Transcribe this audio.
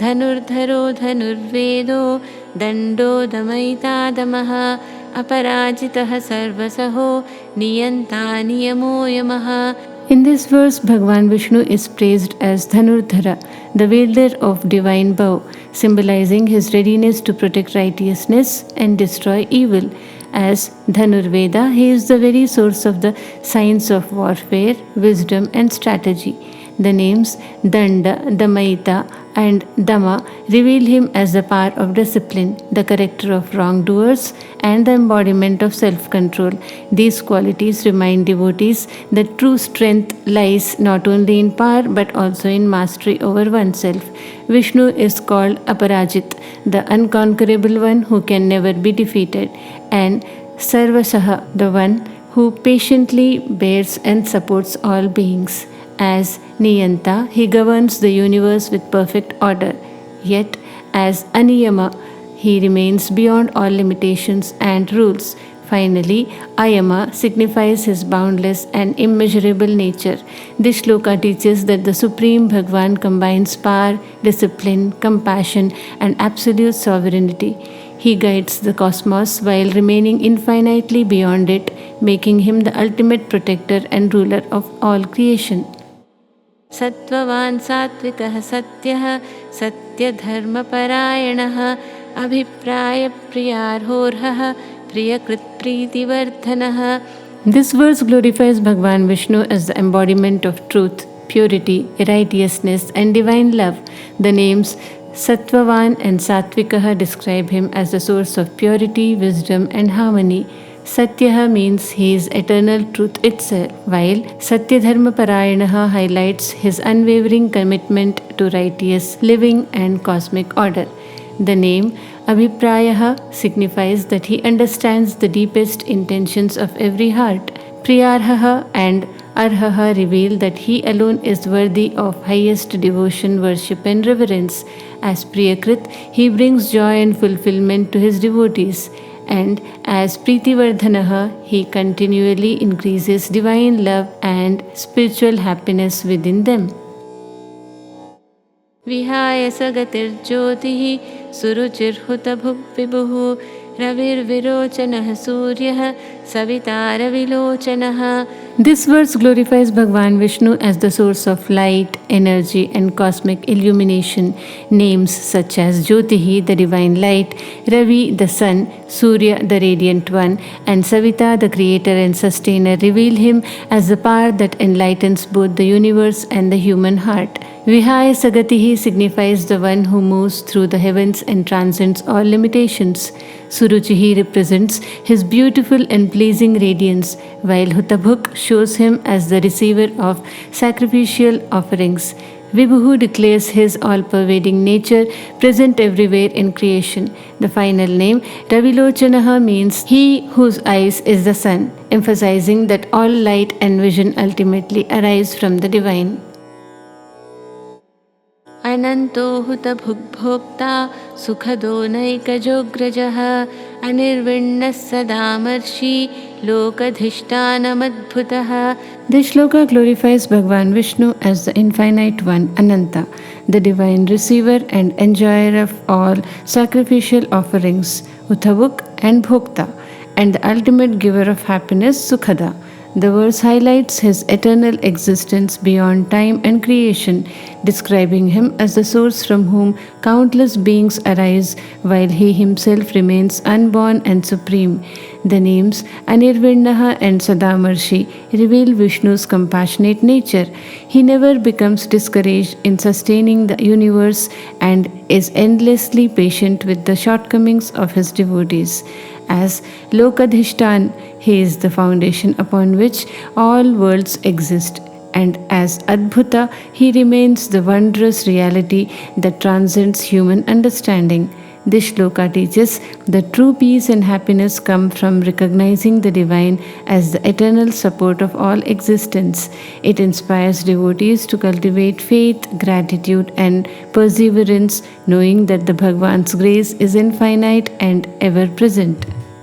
धनुर्धरो धनुर्वेदो दण्डो दमयिता दमः अपराजितः सर्वसहो नियन्ता नियमो यमः. In this verse, Bhagavan Vishnu is praised as Dhanurdhara, the wielder of divine bow, symbolizing his readiness to protect righteousness and destroy evil. As Dhanurveda, he is the very source of the science of warfare, wisdom and strategy. The names Danda, Damayita and Dama reveal him as the power of discipline, the corrector of wrongdoers, and the embodiment of self-control. These qualities remind devotees that true strength lies not only in power but also in mastery over oneself. Vishnu is called Aparajit, the unconquerable one who can never be defeated, and Sarvasaha, the one who patiently bears and supports all beings. As Niyanta, he governs the universe with perfect order. Yet, as Aniyama, he remains beyond all limitations and rules. Finally, Ayama signifies his boundless and immeasurable nature. This shloka teaches that the Supreme Bhagavan combines power, discipline, compassion, and absolute sovereignty. He guides the cosmos while remaining infinitely beyond it, making him the ultimate protector and ruler of all creation. सत्त्ववान् सात्विकः सत्यः सत्यधर्मपरायणः अभिप्रायप्रियार्होर्हः प्रियकृत्प्रीतिवर्धनः. This verse glorifies Bhagavan Vishnu as the embodiment of truth, purity, righteousness and divine love. The names Sattvavan and Satvikah describe him as the source of purity, wisdom and harmony. Satyaha means he is eternal truth itself, while Satyadharma Parayanaha highlights his unwavering commitment to righteous living and cosmic order. The name Abhiprayaha signifies that he understands the deepest intentions of every heart. Priyarhaha and Arhaha reveal that he alone is worthy of highest devotion, worship and reverence. As Priyakrit, he brings joy and fulfillment to his devotees. And as Pritivardhanaha, he continually increases divine love and spiritual happiness within them. Vihaya sagatirjyotihi suruchirhutabhuk vibuhu ravirvirochanah suryah savitaravilochanah. This verse glorifies Bhagavan Vishnu as the source of light, energy and cosmic illumination. Names such as Jyotihi, the divine light, Ravi, the sun, Surya, the radiant one, and Savita, the creator and sustainer, reveal him as the power that enlightens both the universe and the human heart. Vihaya Sagatihi signifies the one who moves through the heavens and transcends all limitations. Suruchihi represents his beautiful and pleasing radiance, while Hutabhuk shows him as the receiver of sacrificial offerings. Vibhuhu declares his all-pervading nature, present everywhere in creation. The final name, Ravilochanaha, means he whose eyes is the sun, emphasizing that all light and vision ultimately arise from the divine. अनन्तो हुतभुग्भोक्ता सुखदो नैकजोग्रजः अनिर्विण्णः सदामर्षि लोकधिष्ठानमद्भुतः. This shloka glorifies Bhagavan Vishnu as the infinite one, Ananta, the divine receiver and enjoyer of all sacrificial offerings, Uthavuk and Bhokta, and the ultimate giver of happiness, Sukhada. The verse highlights his eternal existence beyond time and creation, describing him as the source from whom countless beings arise while he himself remains unborn and supreme. The names Anirvinnaha and Sadamarshi reveal Vishnu's compassionate nature. He never becomes discouraged in sustaining the universe and is endlessly patient with the shortcomings of his devotees. As Lokadhishtan, he is the foundation upon which all worlds exist, and as Adbhuta, he remains the wondrous reality that transcends human understanding. This shloka teaches that true peace and happiness come from recognizing the divine as the eternal support of all existence. It inspires devotees to cultivate faith, gratitude, and perseverance, knowing that the Bhagavan's grace is infinite and ever present.